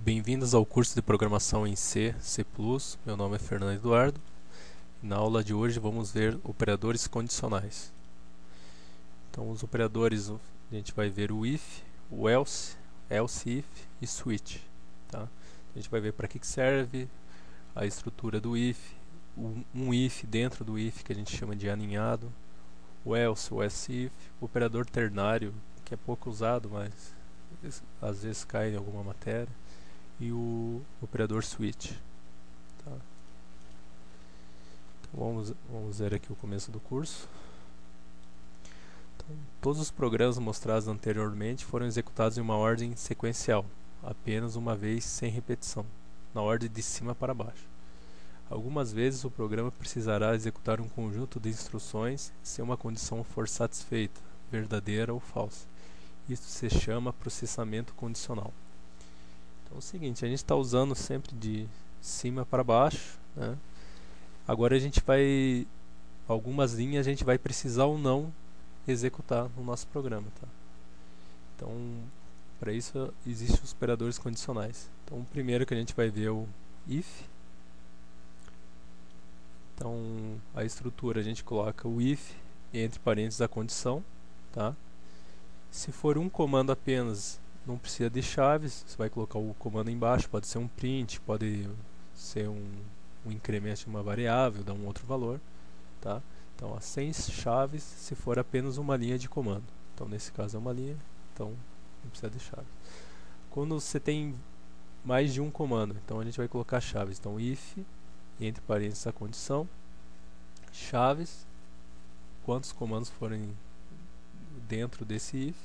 Bem-vindos ao curso de programação em C, C++. Meu nome é Fernando Eduardo. Na aula de hoje vamos ver operadores condicionais. Então, os operadores, a gente vai ver o if, o else, else if e switch. Tá? A gente vai ver para que serve a estrutura do if, um if dentro do if que a gente chama de aninhado, o else if, o operador ternário, que é pouco usado, mas às vezes cai em alguma matéria, e o operador switch. Tá? Então vamos ver aqui o começo do curso. Então, todos os programas mostrados anteriormente foram executados em uma ordem sequencial, apenas uma vez sem repetição, na ordem de cima para baixo. Algumas vezes o programa precisará executar um conjunto de instruções se uma condição for satisfeita, verdadeira ou falsa. Isso se chama processamento condicional. Então é o seguinte, a gente está usando sempre de cima para baixo, né? Agora algumas linhas a gente vai precisar ou não executar no nosso programa, tá? Então, para isso existem os operadores condicionais. Então, o primeiro que a gente vai ver é o if. Então, a estrutura a gente coloca o if entre parênteses a condição, tá? Se for um comando apenas, não precisa de chaves, você vai colocar o comando embaixo, pode ser um print, pode ser um incremento de uma variável, dar um outro valor, tá? Então, sem chaves, se for apenas uma linha de comando. Então, nesse caso é uma linha, então não precisa de chaves. Quando você tem mais de um comando, então a gente vai colocar chaves. Então, if, entre parênteses a condição, chaves, quantos comandos forem dentro desse if,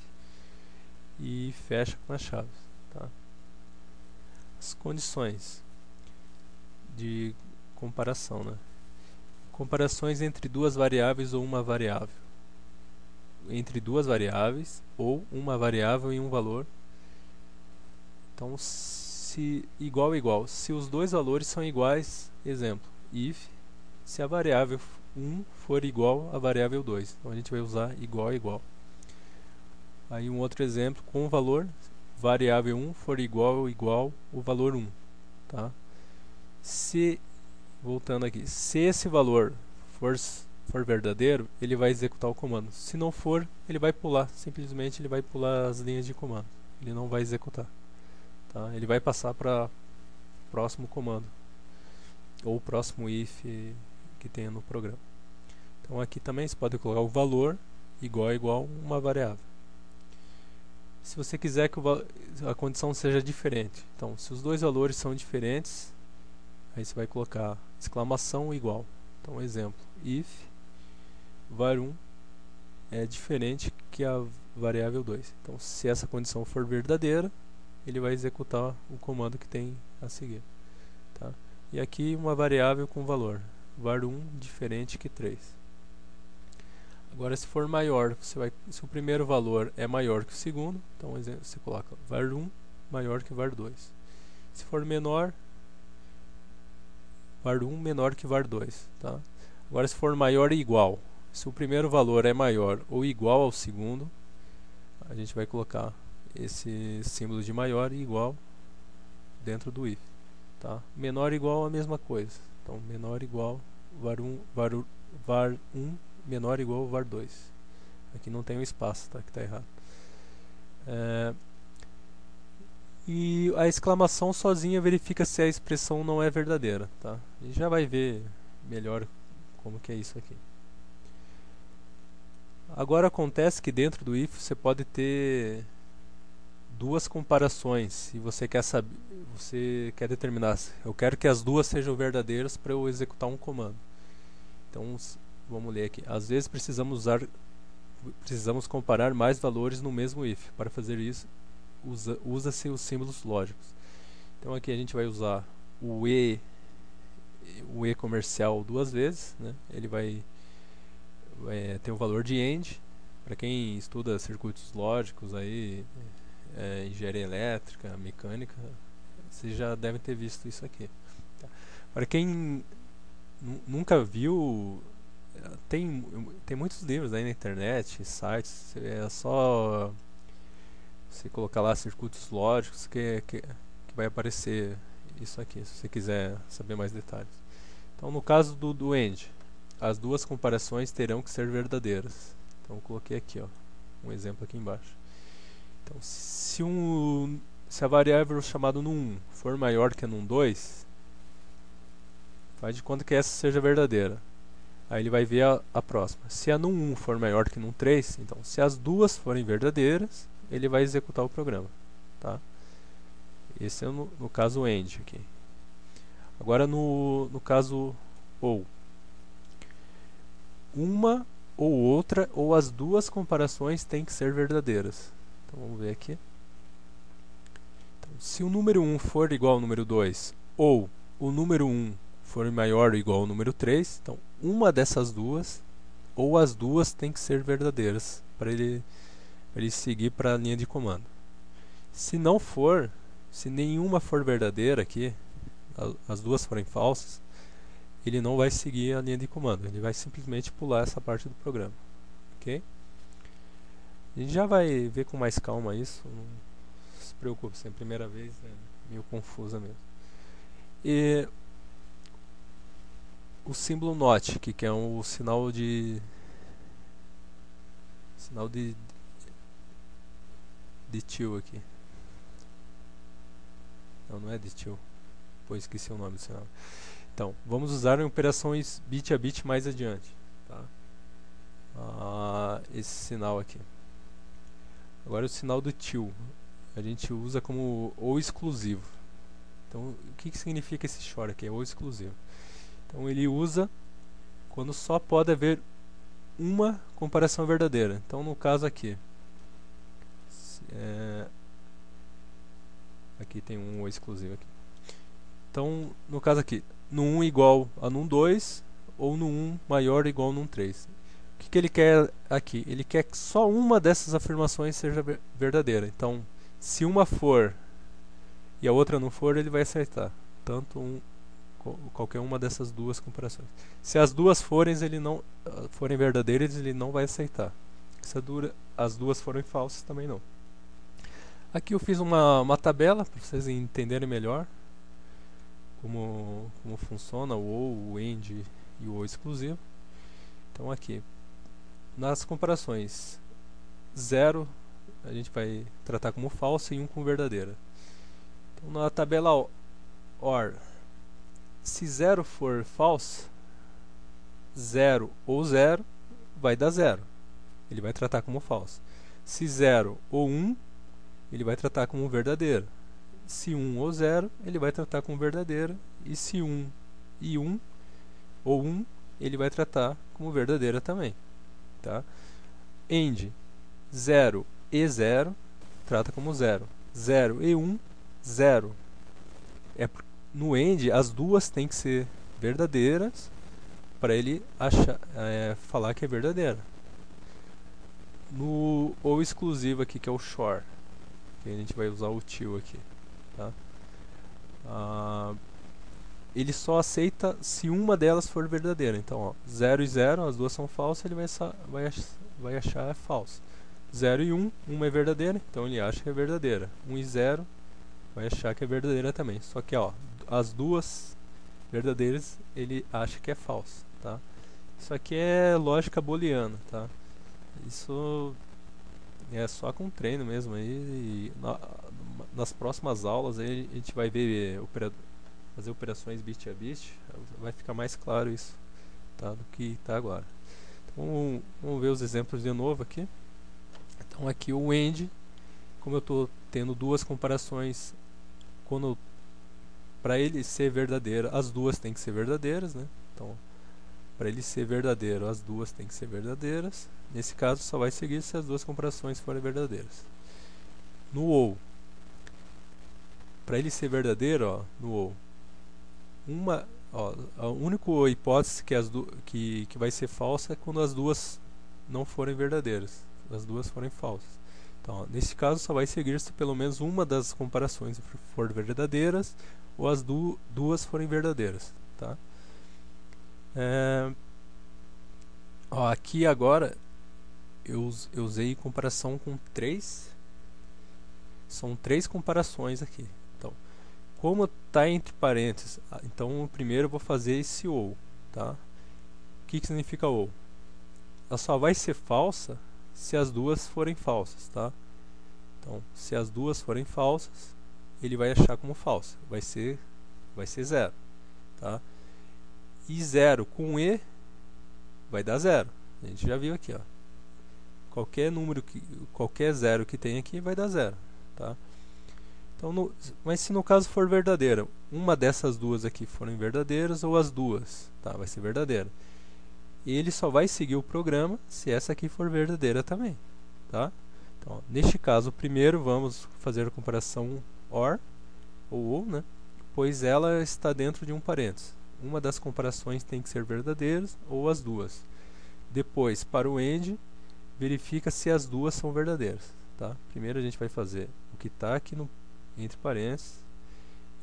e fecha com as chaves. Tá? As condições de comparação, né? Comparações entre duas variáveis ou uma variável. Entre duas variáveis ou uma variável e um valor. Então, se igual igual, se os dois valores são iguais, exemplo, if, se a variável 1 for igual à variável 2. Então a gente vai usar igual igual. Aí um outro exemplo, com o valor variável 1 for igual o valor 1. Tá? Voltando aqui, se esse valor for verdadeiro, ele vai executar o comando. Se não for, ele vai pular. Simplesmente ele vai pular as linhas de comando. Ele não vai executar. Tá? Ele vai passar para o próximo comando. Ou o próximo if que tenha no programa. Então aqui também você pode colocar o valor igual uma variável. Se você quiser que a condição seja diferente, então se os dois valores são diferentes, aí você vai colocar exclamação igual. Então exemplo, if var1 é diferente que a variável 2. Então se essa condição for verdadeira, ele vai executar o comando que tem a seguir. Tá? E aqui uma variável com valor, var1 diferente que 3. Agora, se for maior, se o primeiro valor é maior que o segundo, então você coloca var1 maior que var2. Se for menor, var1 menor que var2. Tá? Agora, se for maior e igual, se o primeiro valor é maior ou igual ao segundo, a gente vai colocar esse símbolo de maior e igual dentro do if. Tá? Menor e igual a mesma coisa. Então, menor igual var1 menor ou igual var2. Aqui não tem um espaço, tá? Que está errado. E a exclamação sozinha verifica se a expressão não é verdadeira. Tá? A gente já vai ver melhor como que é isso aqui. Agora acontece que dentro do if você pode ter duas comparações. Se você quer determinar, eu quero que as duas sejam verdadeiras para eu executar um comando. Então vamos ler aqui. Às vezes precisamos comparar mais valores no mesmo if. Para fazer isso, usa-se os símbolos lógicos. Então aqui a gente vai usar o e comercial duas vezes, né? Ele vai ter o valor de AND. Para quem estuda circuitos lógicos aí, engenharia elétrica, mecânica, vocês já devem ter visto isso aqui. Tá? Para quem nunca viu, tem muitos livros aí na internet, sites, é só você colocar lá circuitos lógicos que que vai aparecer isso aqui, se você quiser saber mais detalhes. Então, no caso do AND, as duas comparações terão que ser verdadeiras. Então, eu coloquei aqui, ó, um exemplo aqui embaixo. Então, se a variável chamada num1 for maior que a num2, faz de conta que essa seja verdadeira. Aí ele vai ver a próxima. Se a num1 for maior que num3, então, se as duas forem verdadeiras, ele vai executar o programa. Tá? Esse é no caso AND aqui. Agora no caso OU. Uma ou outra, ou as duas comparações têm que ser verdadeiras. Então vamos ver aqui. Então, se o número 1 for igual ao número 2, ou o número 1 for maior ou igual ao número 3, então uma dessas duas, ou as duas têm que ser verdadeiras, para ele seguir para a linha de comando. Se não for, se nenhuma for verdadeira aqui, as duas forem falsas, ele não vai seguir a linha de comando, ele vai simplesmente pular essa parte do programa. Ok? A gente já vai ver com mais calma isso, não se preocupe, se é a primeira vez, é meio confusa mesmo. E o símbolo NOT, que é um sinal de till aqui. Não é de till, pois esqueci o nome do sinal. Então, vamos usar em operações bit a bit mais adiante. Tá? Esse sinal aqui. Agora o sinal do till. A gente usa como ou exclusivo. Então, o que significa esse short aqui? É ou exclusivo. Então, ele usa quando só pode haver uma comparação verdadeira. Então, no caso aqui. Aqui tem um ou exclusivo aqui. Então, no caso aqui, num1 igual a num2 ou num1 maior ou igual a num3. O que ele quer aqui? Ele quer que só uma dessas afirmações seja verdadeira. Então, se uma for e a outra não for, ele vai acertar. Tanto qualquer uma dessas duas comparações. Se as duas forem verdadeiras, ele não vai aceitar. Se as duas forem falsas, também não. Aqui eu fiz uma tabela para vocês entenderem melhor como funciona o OU, o AND e o OU exclusivo. Então aqui, nas comparações 0 a gente vai tratar como falsa e 1 como verdadeira. Então na tabela OR, se 0 for false, 0 ou 0 vai dar 0. Ele vai tratar como falso. Se 0 ou 1, ele vai tratar como verdadeira. Se 1 ou 0, ele vai tratar como verdadeira. E se 1 e 1 ou 1, ele vai tratar como verdadeira também. Tá? AND 0 e 0 trata como 0. 0 e 1, 0. No AND, as duas têm que ser verdadeiras para ele falar que é verdadeira. No OU exclusivo aqui, que é o SHOR, que a gente vai usar o till aqui. Tá? Ele só aceita se uma delas for verdadeira. Então, 0 e 0, as duas são falsas, ele vai achar falso. 0 e 1, uma é verdadeira, então ele acha que é verdadeira. 1 e 0, vai achar que é verdadeira também. Só que as duas verdadeiras, ele acha que é falso. Tá? Isso aqui é lógica booleana. Tá? Isso é só com treino mesmo. Aí, nas próximas aulas aí a gente vai ver fazer operações bit a bit, vai ficar mais claro isso, tá, do que está agora. Então, vamos ver os exemplos de novo aqui. Então aqui o AND, como eu estou tendo duas comparações, para ele ser verdadeiro, as duas têm que ser verdadeiras, né? Então, para ele ser verdadeiro, as duas têm que ser verdadeiras. Nesse caso, só vai seguir se as duas comparações forem verdadeiras. No OU, para ele ser verdadeiro, no OU, a única hipótese que vai ser falsa é quando as duas não forem verdadeiras, as duas forem falsas. Então, nesse caso, só vai seguir se pelo menos uma das comparações for verdadeiras ou as duas forem verdadeiras. Tá? Aqui agora eu usei comparação com 3. São 3 comparações aqui. Então, como está entre parênteses, então primeiro eu vou fazer esse ou, tá? O que significa ou? Ela só vai ser falsa se as duas forem falsas, tá? Então, se as duas forem falsas, ele vai achar como falsa, vai ser zero, tá? E zero com e vai dar zero. A gente já viu aqui, ó. Qualquer zero que tem aqui vai dar zero, tá? Então, mas se no caso for verdadeira, uma dessas duas aqui forem verdadeiras ou as duas, tá? Vai ser verdadeira. Ele só vai seguir o programa se essa aqui for verdadeira também, tá? Então, ó, neste caso, primeiro vamos fazer a comparação OR, ou, né? Pois ela está dentro de um parênteses. Uma das comparações tem que ser verdadeiras ou as duas. Depois, para o AND, verifica se as duas são verdadeiras, tá? Primeiro a gente vai fazer o que está aqui entre parênteses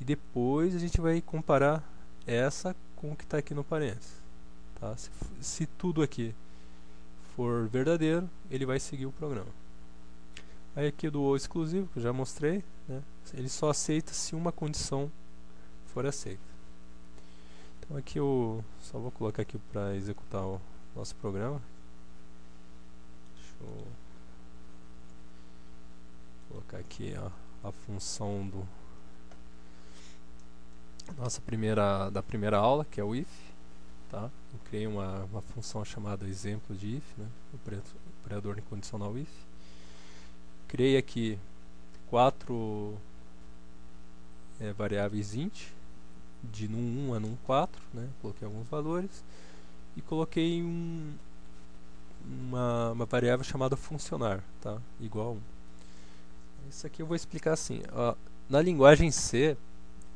e depois a gente vai comparar essa com o que está aqui no parênteses, tá? Se tudo aqui for verdadeiro, ele vai seguir o programa. Aí aqui do ou exclusivo, que eu já mostrei, né? Ele só aceita se uma condição for aceita. Então aqui eu só vou colocar aqui para executar o nosso programa. Deixa eu colocar aqui a função da primeira aula, que é o if, tá? Eu criei uma função chamada exemplo de if, né? Operador incondicional if. Criei aqui 4 variáveis int, de num1 a num4, né? Coloquei alguns valores e coloquei uma variável chamada funcionar, tá? Igual a 1. Isso aqui eu vou explicar assim. Na linguagem C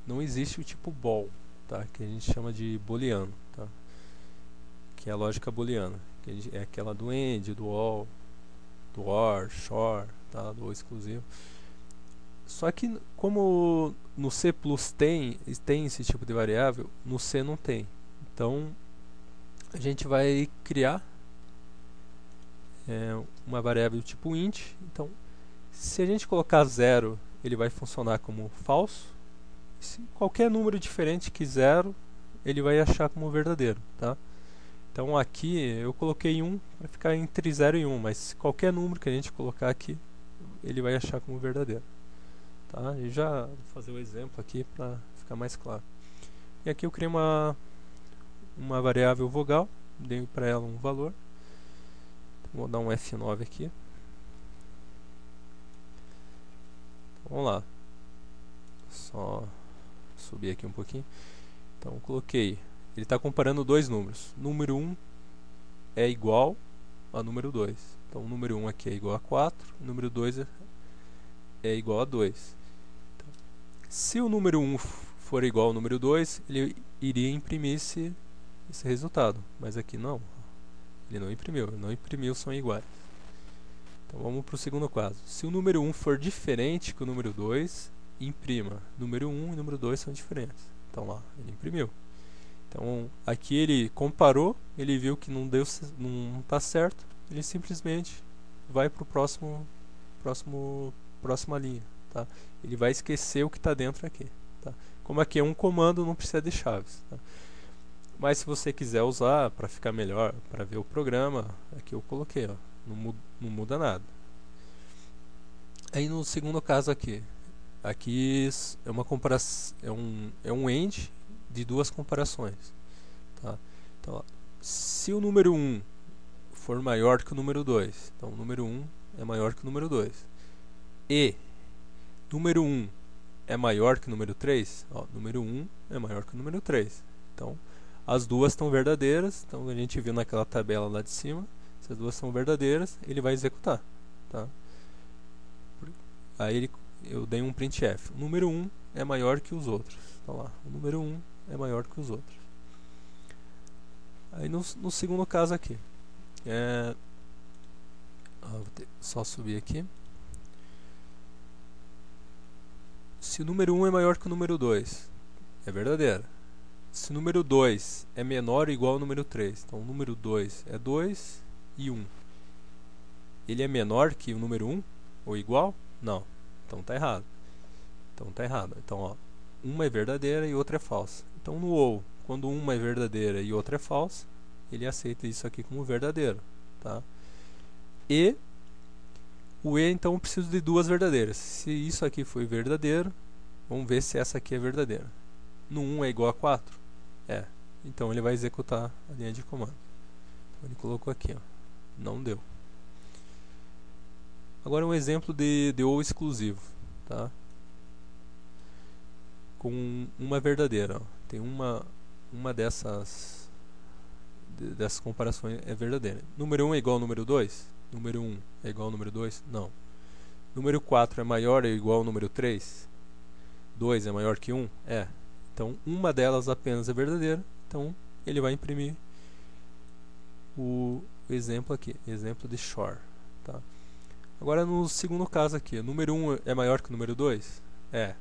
não existe o tipo bool, tá? Que a gente chama de booleano, tá? Que é a lógica booleana, que é aquela do AND, do OR, do OR, SHOR, tá? Do exclusivo. Só que como no C+ tem esse tipo de variável, no C não tem. Então a gente vai criar uma variável do tipo int. Então, se a gente colocar 0, ele vai funcionar como falso. Se qualquer número diferente que 0, ele vai achar como verdadeiro, tá? Então aqui eu coloquei 1 para ficar entre 0 e 1, mas qualquer número que a gente colocar aqui, ele vai achar como verdadeiro, tá? E já vou fazer o exemplo aqui para ficar mais claro. E aqui eu criei uma variável vogal, dei para ela um valor. Vou dar um F9 aqui. Vamos lá. Só subir aqui um pouquinho. Então coloquei. Ele está comparando dois números. Número 1 é igual a número 2. Então o número 1 aqui é igual a 4. O número 2 é igual a 2. Então, se o número 1 for igual ao número 2, ele iria imprimir esse resultado. Mas aqui não. Ele não imprimiu, são iguais. Então vamos para o segundo caso. Se o número 1 for diferente que o número 2, imprima. Número 1 e número 2 são diferentes. Então lá, ele imprimiu. Então aqui ele comparou, ele viu que não está certo, ele simplesmente vai para o próxima linha. Tá? Ele vai esquecer o que está dentro aqui. Tá? Como aqui é um comando, não precisa de chaves. Tá? Mas se você quiser usar para ficar melhor, para ver o programa, aqui eu coloquei, ó, não muda nada. Aí no segundo caso aqui é uma comparação, é um AND de duas comparações, tá? Então, ó, se o número 1 for maior que o número 2, então o número 1 é maior que o número 2, e número 1 é maior que o número 3, ó, número 1 é maior que o número 3. Então, as duas estão verdadeiras, então a gente viu naquela tabela lá de cima, se as duas são verdadeiras, ele vai executar, tá? Aí eu dei um printf. O número 1 é maior que os outros. Então lá, o número 1 é maior que os outros. Aí no segundo caso aqui, vou só subir aqui. Se o número 1 é maior que o número 2, é verdadeira. Se o número 2 é menor ou igual ao número 3, então o número 2 é 2 e 1. Ele é menor que o número 1 ou igual? Não. Então está errado. Então ó, uma é verdadeira e outra é falsa. Então no ou, quando uma é verdadeira e outra é falsa, ele aceita isso aqui como verdadeiro, tá? E o e, então eu preciso de duas verdadeiras. Se isso aqui foi verdadeiro, vamos ver se essa aqui é verdadeira. No 1 é igual a 4? É. Então ele vai executar a linha de comando. Então ele colocou aqui, ó. Não deu. Agora um exemplo de ou exclusivo, tá? Com uma verdadeira, ó. Tem uma dessas comparações é verdadeira. Número 1 é igual ao número 2? Número 1 é igual ao número 2? Não. Número 4 é maior ou igual ao número 3? 2 é maior que 1? É. Então uma delas apenas é verdadeira. Então ele vai imprimir o exemplo aqui, exemplo de Shor, tá? Agora no segundo caso aqui, o número 1 é maior que o número 2? É.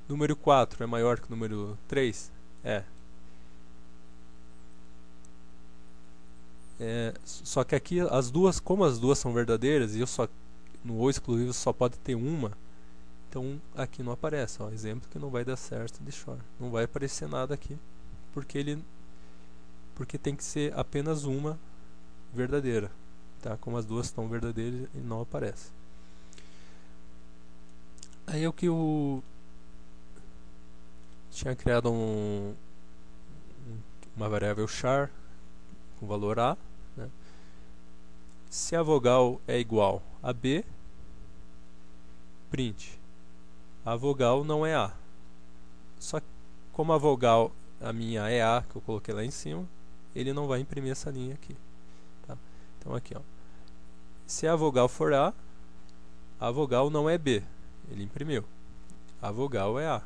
Número 4 é maior que o número 3? É. Só que aqui as duas, como as duas são verdadeiras e eu só no ou exclusivo só pode ter uma, então aqui não aparece, ó, exemplo que não vai dar certo de Shor. Não vai aparecer nada aqui, porque tem que ser apenas uma verdadeira, tá? Como as duas estão verdadeiras, ele não aparece. Aí é o que eu tinha criado uma variável char com valor A, né? Se a vogal é igual a B, print. A vogal não é A. Só que como a vogal, a minha é A, que eu coloquei lá em cima, ele não vai imprimir essa linha aqui, tá? Então aqui, ó. Se a vogal for A vogal não é B. Ele imprimiu. A vogal é A,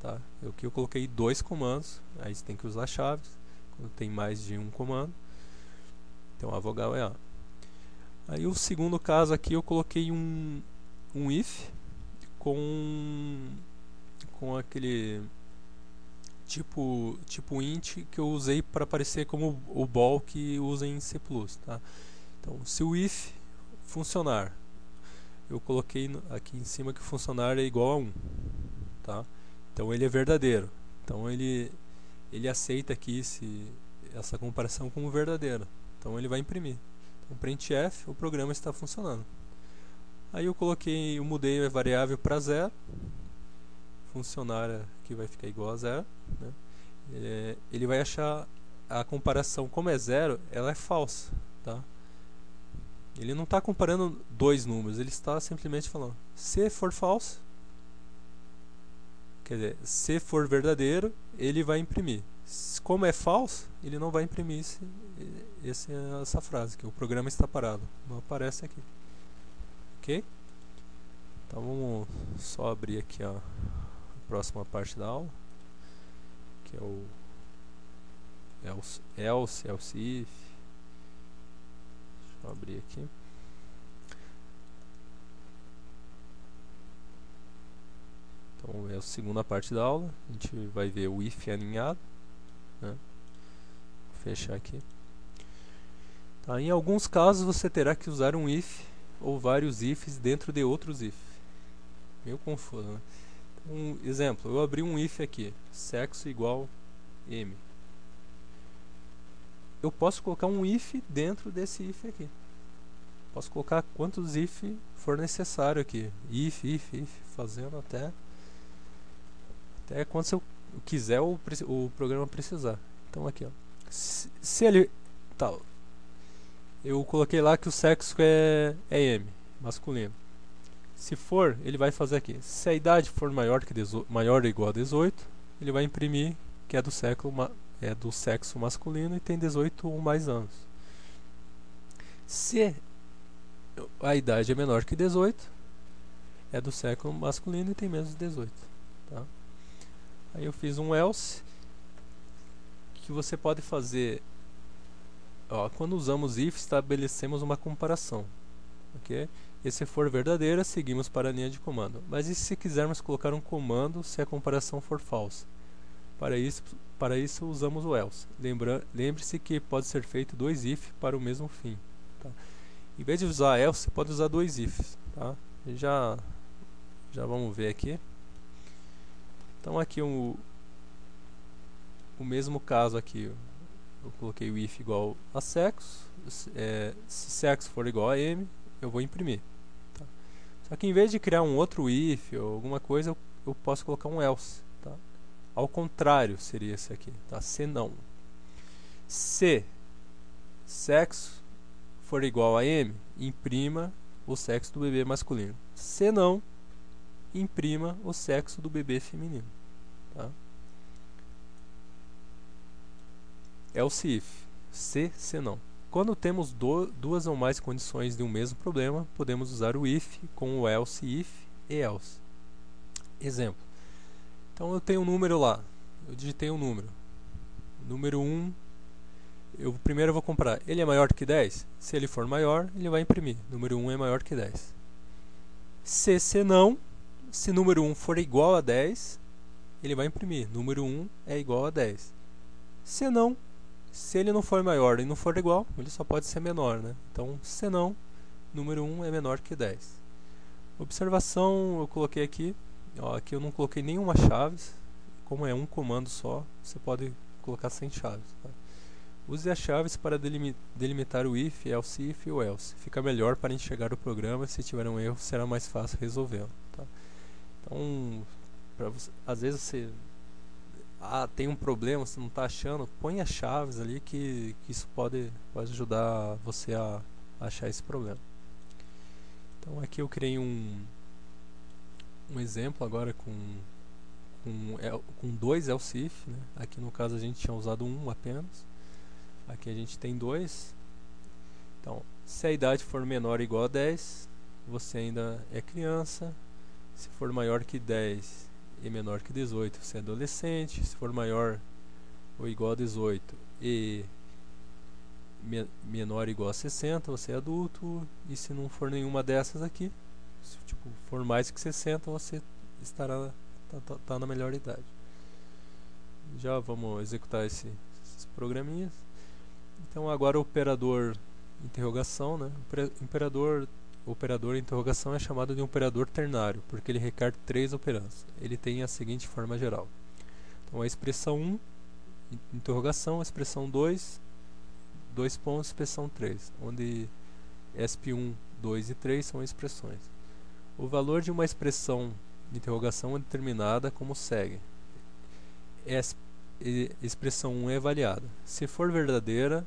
tá? Aqui eu coloquei dois comandos, aí você tem que usar chaves, quando tem mais de um comando. Então a vogal é A. Aí o segundo caso aqui eu coloquei um if com aquele tipo int que eu usei para parecer como o ball que usa em C++, tá? Então se o if funcionar, eu coloquei aqui em cima que funcionar é igual a 1, tá? Então ele é verdadeiro. Então ele aceita aqui essa comparação como verdadeira. Então ele vai imprimir. Então printf, o programa está funcionando. Aí eu mudei a variável para 0. Funcionar aqui vai ficar igual a 0, né? Ele vai achar a comparação, como é 0, ela é falsa, tá? Ele não está comparando dois números, ele está simplesmente falando, se for falso, quer dizer, se for verdadeiro, ele vai imprimir. Como é falso, ele não vai imprimir essa frase, que o programa está parado, não aparece aqui. Ok? Então vamos só abrir aqui a próxima parte da aula, que é o else if. Deixa eu abrir aqui. Então é a segunda parte da aula. A gente vai ver o if aninhado, né? Vou fechar aqui. Tá, em alguns casos você terá que usar um if ou vários ifs dentro de outros if. Meio confuso, né? Um exemplo, eu abri um if aqui, sexo igual m. Eu posso colocar um if dentro desse if aqui. Posso colocar quantos if for necessário aqui. If, fazendo até quantos eu quiser o programa precisar. Então aqui, ó. Se ele... Tal, eu coloquei lá que o sexo é m, masculino. Se for, ele vai fazer aqui. Se a idade for maior ou igual a 18, ele vai imprimir que é do sexo masculino e tem 18 ou mais anos. Se a idade é menor que 18, é do sexo masculino e tem menos de 18. Tá? Aí eu fiz um else que você pode fazer. Ó, quando usamos if, estabelecemos uma comparação. Okay? E se for verdadeira, seguimos para a linha de comando. Mas e se quisermos colocar um comando se a comparação for falsa? Para isso usamos o else. Lembre-se que pode ser feito dois if para o mesmo fim. Tá? Em vez de usar else, você pode usar dois ifs. Tá? Já vamos ver aqui. Então aqui o mesmo caso aqui, eu coloquei o if igual a sexo, se sexo for igual a m, eu vou imprimir. Tá? Só que em vez de criar um outro if ou alguma coisa, eu posso colocar um else. Tá? Ao contrário seria esse aqui, tá? Se não. Se sexo for igual a m, imprima o sexo do bebê masculino. Se não, imprima o sexo do bebê feminino. Tá? Else if, se não. Quando temos duas ou mais condições de um mesmo problema, podemos usar o if com o else if e else. Exemplo. Então eu tenho um número lá, eu digitei um número. Número 1, primeiro eu vou comparar, ele é maior que 10? Se ele for maior, ele vai imprimir. Número 1 é maior que 10. Se não, se número 1 for igual a 10, ele vai imprimir. Número 1 é igual a 10. Se não, se ele não for maior e não for igual, ele só pode ser menor, né? Então, se não, número 1 é menor que 10. Observação, eu coloquei aqui. Ó, aqui eu não coloquei nenhuma chaves. Como é um comando só, você pode colocar sem chaves. Tá? Use as chaves para delimitar o if, else if e o else. Fica melhor para enxergar o programa. Se tiver um erro, será mais fácil resolvê-lo. Tá? Então, às vezes você tem um problema, você não está achando, põe as chaves ali que isso pode ajudar você a achar esse problema. Então aqui eu criei um exemplo agora com dois else if, né? Aqui no caso a gente tinha usado um apenas, aqui a gente tem dois. Então, se a idade for menor ou igual a 10, você ainda é criança. Se for maior que 10 e menor que 18, você é adolescente. Se for maior ou igual a 18 e menor ou igual a 60, você é adulto. E se não for nenhuma dessas aqui, se for mais que 60, você estará tá na melhor idade. Já vamos executar esses programinhas. Então agora o operador interrogação, né? Operador interrogação é chamado de um operador ternário, porque ele requer 3 operandos. Ele tem a seguinte forma geral. Então a expressão 1, interrogação, a expressão 2, 2 pontos, expressão 3, onde ESP1, 2 e 3 são expressões. O valor de uma expressão de interrogação é determinada como segue. Expressão 1 é avaliada. Se for verdadeira,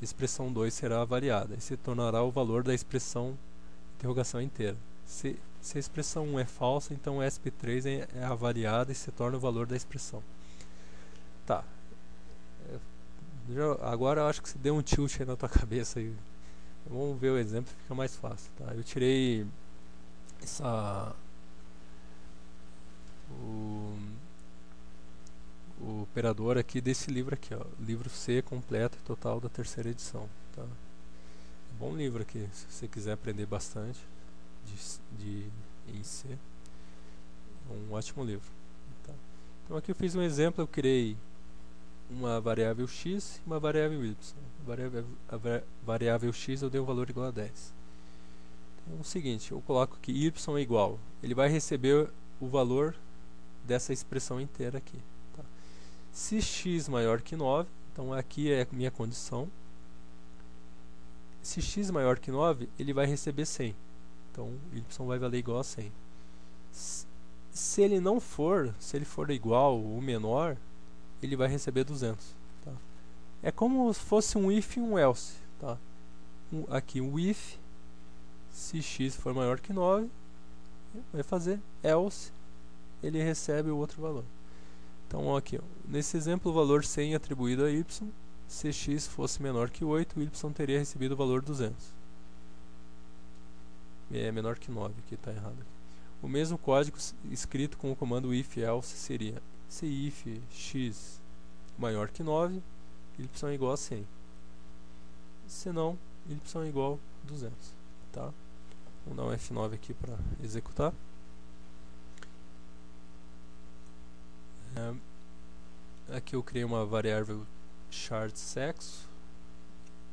expressão 2 será avaliada e se tornará o valor da expressão interrogação inteira. Se a expressão 1 é falsa, então ESP3 é avaliada e se torna o valor da expressão. Tá. Agora eu acho que se deu um tilt aí na tua cabeça aí. Vamos ver o exemplo, fica mais fácil. Tá? Eu tirei o operador aqui desse livro aqui, ó, livro C completo e total da 3ª edição. Tá? Bom livro aqui, se você quiser aprender bastante em C, é um ótimo livro. Tá? Então aqui eu fiz um exemplo, eu criei uma variável x e uma variável y. A variável x eu dei um valor igual a 10. Então é o seguinte, eu coloco que y é igual, ele vai receber o valor dessa expressão inteira aqui. Se x maior que 9, então aqui é a minha condição. Se x maior que 9, ele vai receber 100. Então y vai valer igual a 100. Se ele não for, se ele for igual ou menor, ele vai receber 200. Tá? É como se fosse um if e um else. Tá? Aqui um if, se x for maior que 9, vai fazer else, ele recebe o outro valor. Então aqui, ó, nesse exemplo o valor 100 atribuído a y, se x fosse menor que 8, y teria recebido o valor 200. É menor que 9, aqui está errado. O mesmo código escrito com o comando if else seria: se if x maior que 9, y é igual a 100. Se não, y é igual a 200. Tá? Vamos dar um F9 aqui para executar. Aqui eu criei uma variável chart sexo,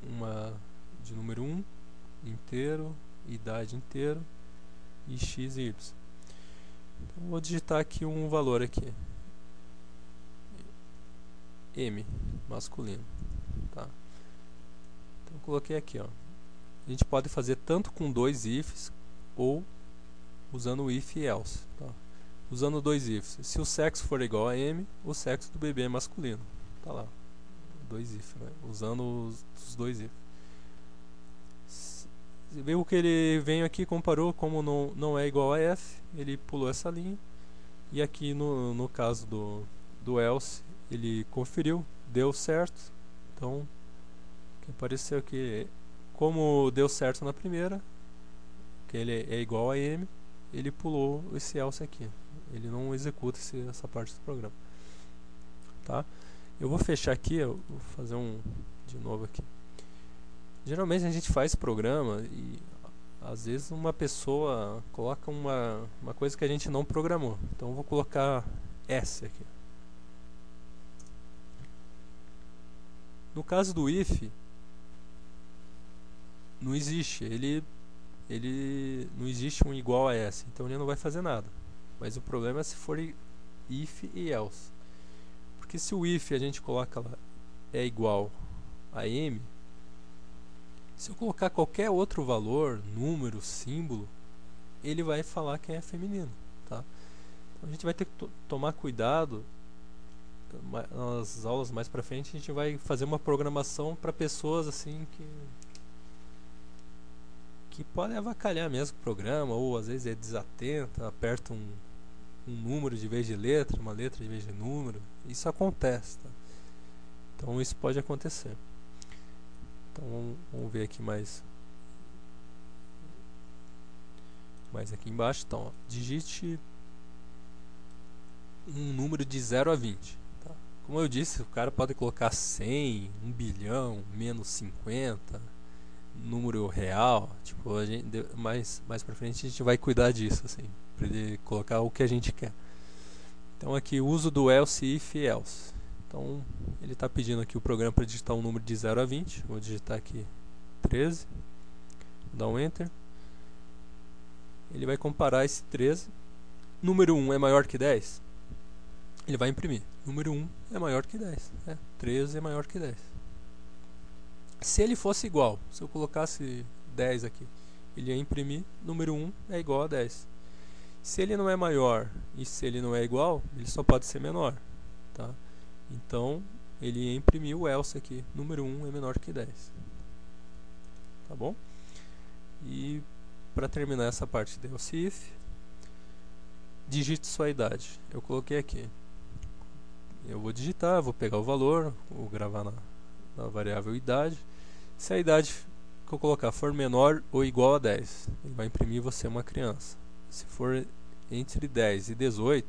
uma de número 1 inteiro, idade inteiro e x e y. Então, vou digitar aqui um valor aqui, M, masculino, tá? Então coloquei aqui, ó. A gente pode fazer tanto com dois ifs ou usando o if e else, tá? Usando dois ifs. Se o sexo for igual a M, o sexo do bebê é masculino. Tá lá. Dois ifs, né? Usando os dois ifs. Você viu que ele veio aqui, comparou, como não é igual a F, ele pulou essa linha. E aqui no caso do else, ele conferiu, deu certo. Então, o que apareceu aqui, como deu certo na primeira, que ele é igual a M, ele pulou esse else aqui. Ele não executa essa parte do programa. Tá? Eu vou fechar aqui, eu vou fazer de novo aqui. Geralmente a gente faz programa e às vezes uma pessoa coloca uma coisa que a gente não programou. Então eu vou colocar S aqui. No caso do if, não existe. Ele não existe um igual a S, então ele não vai fazer nada. Mas o problema é se for if e else. Porque se o if a gente coloca lá é igual a M, se eu colocar qualquer outro valor, número, símbolo, ele vai falar que é feminino, tá? Então a gente vai ter que tomar cuidado. Nas aulas mais pra frente a gente vai fazer uma programação para pessoas assim que podem avacalhar mesmo o programa, ou às vezes é desatenta, aperta um número de vez de letra, uma letra de vez de número. Isso acontece, tá? Então isso pode acontecer. Então vamos ver aqui mais aqui embaixo. Então, ó, digite um número de 0 a 20. Tá? Como eu disse, o cara pode colocar 100, 1 bilhão, menos 50, número real. Tipo, a gente, mais pra frente a gente vai cuidar disso, assim, para ele colocar o que a gente quer. Então aqui, uso do else, if e else. Então, ele está pedindo aqui o programa para digitar um número de 0 a 20. Vou digitar aqui 13. Vou dar um Enter. Ele vai comparar esse 13. Número 1 é maior que 10? Ele vai imprimir. Número 1 é maior que 10. 13 é maior que 10. Se ele fosse igual, se eu colocasse 10 aqui, ele ia imprimir. Número 1 é igual a 10. Se ele não é maior e se ele não é igual, ele só pode ser menor. Tá? Então, ele imprimiu o else aqui. Número 1 é menor que 10. Tá bom? E para terminar essa parte do else if, digite sua idade. Eu coloquei aqui. Eu vou digitar, vou pegar o valor, vou gravar na variável idade. Se a idade que eu colocar for menor ou igual a 10, ele vai imprimir você uma criança. Se for entre 10 e 18,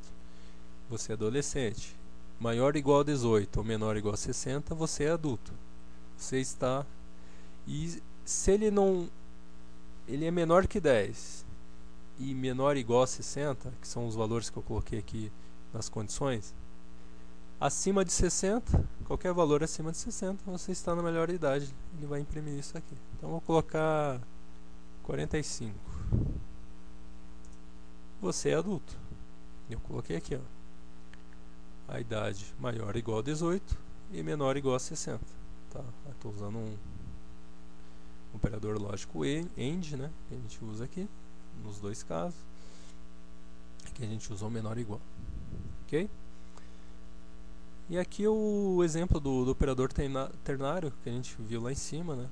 você é adolescente. Maior ou igual a 18 ou menor ou igual a 60, você é adulto. Você está... E se ele não... Ele é menor que 10 e menor ou igual a 60, que são os valores que eu coloquei aqui nas condições, acima de 60, qualquer valor acima de 60, você está na melhor idade. Ele vai imprimir isso aqui. Então vou colocar 45. Você é adulto. Eu coloquei aqui, ó. A idade maior ou igual a 18 e menor ou igual a 60. Tá? Estou usando um operador lógico AND, né? Que a gente usa aqui, nos dois casos. Aqui a gente usou menor ou igual. Ok? E aqui o exemplo do operador ternário, que a gente viu lá em cima, né?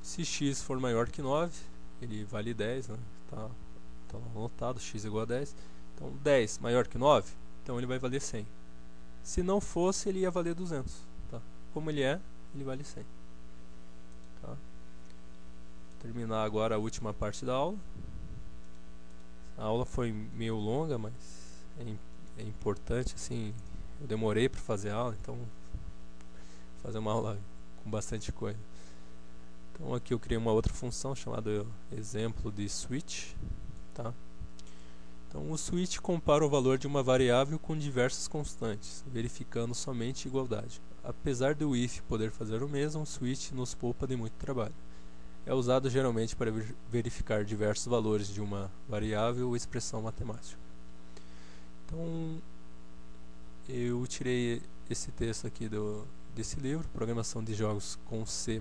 Se x for maior que 9, ele vale 10, né? Tá lá anotado, x igual a 10. Então 10 maior que 9, então ele vai valer 100. Se não fosse, ele ia valer 200. Tá? Como ele vale 100. Tá? Terminar agora a última parte da aula. A aula foi meio longa, mas é importante, assim, eu demorei para fazer a aula, então vou fazer uma aula com bastante coisa. Então aqui eu criei uma outra função chamada exemplo de switch, tá? Então o switch compara o valor de uma variável com diversas constantes, verificando somente igualdade. Apesar do if poder fazer o mesmo, o switch nos poupa de muito trabalho. É usado geralmente para verificar diversos valores de uma variável ou expressão matemática. Então, eu tirei esse texto aqui desse livro, Programação de Jogos com C++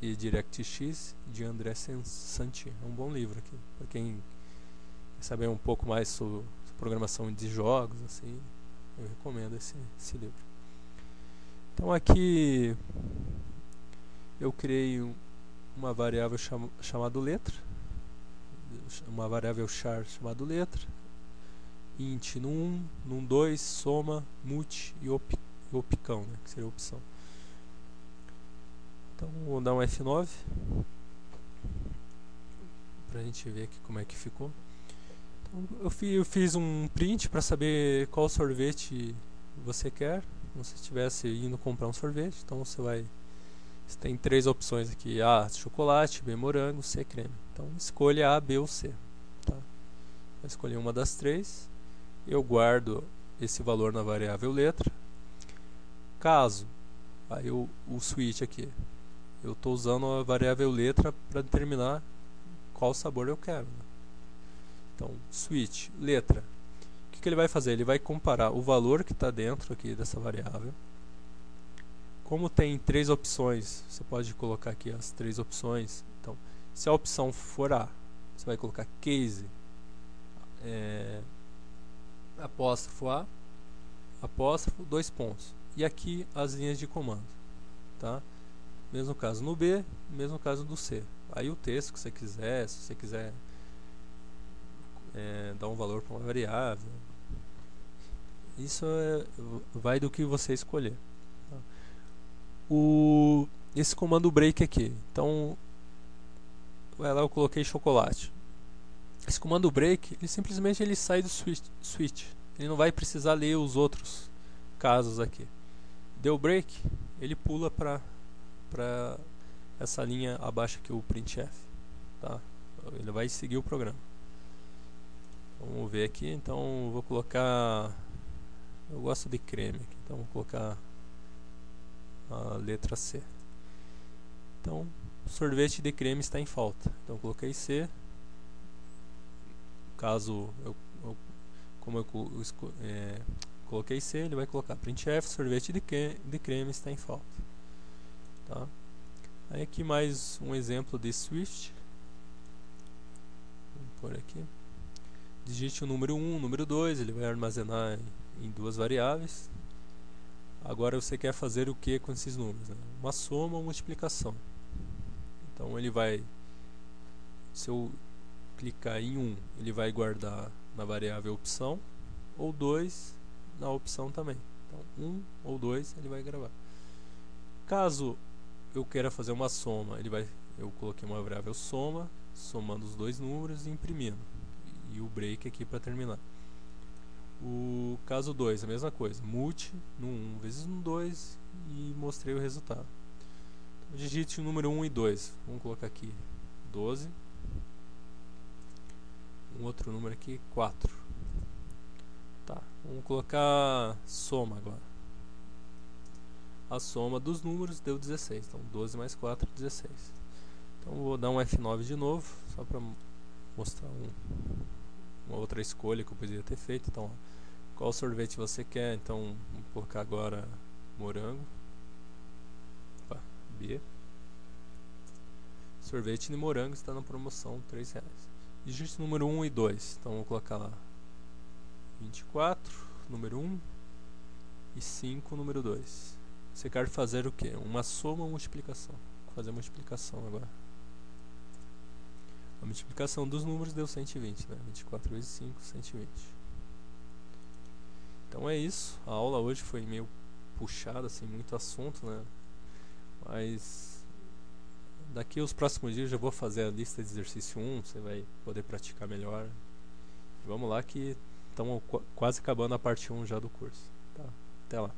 e DirectX, de André Santi. É um bom livro aqui, para quem quer saber um pouco mais sobre programação de jogos, assim, eu recomendo esse livro. Então aqui eu criei uma variável chamada letra, uma variável char chamada letra, int num1, num2, soma, multi e opcão, né, que seria a opção. Então vou dar um F9 para a gente ver aqui como é que ficou. Então, eu fiz um print para saber qual sorvete você quer, como se estivesse indo comprar um sorvete. Então você tem 3 opções aqui: A, chocolate; B, morango; C, creme. Então escolha A, B ou C. Tá? Vou escolher uma das 3. Eu guardo esse valor na variável letra. Caso, aí o switch aqui, eu estou usando a variável letra para determinar qual sabor eu quero. Né? Então, switch, letra. O que ele vai fazer? Ele vai comparar o valor que está dentro aqui dessa variável. Como tem 3 opções, você pode colocar aqui as 3 opções. Então, se a opção for A, você vai colocar case, apóstrofo A, apóstrofo, 2 pontos. E aqui as linhas de comando. Tá? Mesmo caso no B, mesmo caso do C. Aí o texto que você quiser, se você quiser dar um valor para uma variável, isso vai do que você escolher. Tá? Esse comando break aqui, então lá eu coloquei chocolate. Esse comando break, ele simplesmente sai do switch. Ele não vai precisar ler os outros casos aqui. Deu break, ele pula para essa linha abaixo aqui, o printf. Tá? Ele vai seguir o programa. Vamos ver aqui, então vou colocar, eu gosto de creme aqui, então vou colocar a letra C. Então, sorvete de creme está em falta, então eu coloquei C. Caso como eu coloquei C, ele vai colocar printf, sorvete de creme está em falta. Tá? Aí aqui mais um exemplo de Swift. Vamos pôr aqui. Digite o número 1, o número 2, ele vai armazenar em 2 variáveis. Agora você quer fazer o que com esses números? Né? Uma soma ou multiplicação. Então ele vai, se eu clicar em 1, ele vai guardar na variável opção, ou 2 na opção também. Então 1 ou 2 ele vai gravar. Caso eu queira fazer uma soma, eu coloquei uma variável soma, somando os 2 números e imprimindo. E o break aqui para terminar. O caso 2, a mesma coisa, multi no 1 vezes no 2 e mostrei o resultado. Então, digite o número 1 e 2, vamos colocar aqui 12, um outro número aqui 4. Tá, vamos colocar soma agora. A soma dos números deu 16, então 12 mais 4, 16. Então vou dar um F9 de novo, só para mostrar uma outra escolha que eu poderia ter feito. Então, qual sorvete você quer? Então, vou colocar agora morango. Opa, B. Sorvete de morango está na promoção, R$3. Digite o número 1 e 2. Então, vou colocar lá 24, número 1, e 5, número 2. Você quer fazer o que? Uma soma ou multiplicação? Vou fazer a multiplicação agora. A multiplicação dos números deu 120, né? 24 vezes 5, 120. Então é isso. A aula hoje foi meio puxada, assim, muito assunto, né? Mas daqui aos próximos dias eu já vou fazer a lista de exercício 1, você vai poder praticar melhor. Vamos lá que estamos quase acabando a parte 1 já do curso. Tá? Até lá.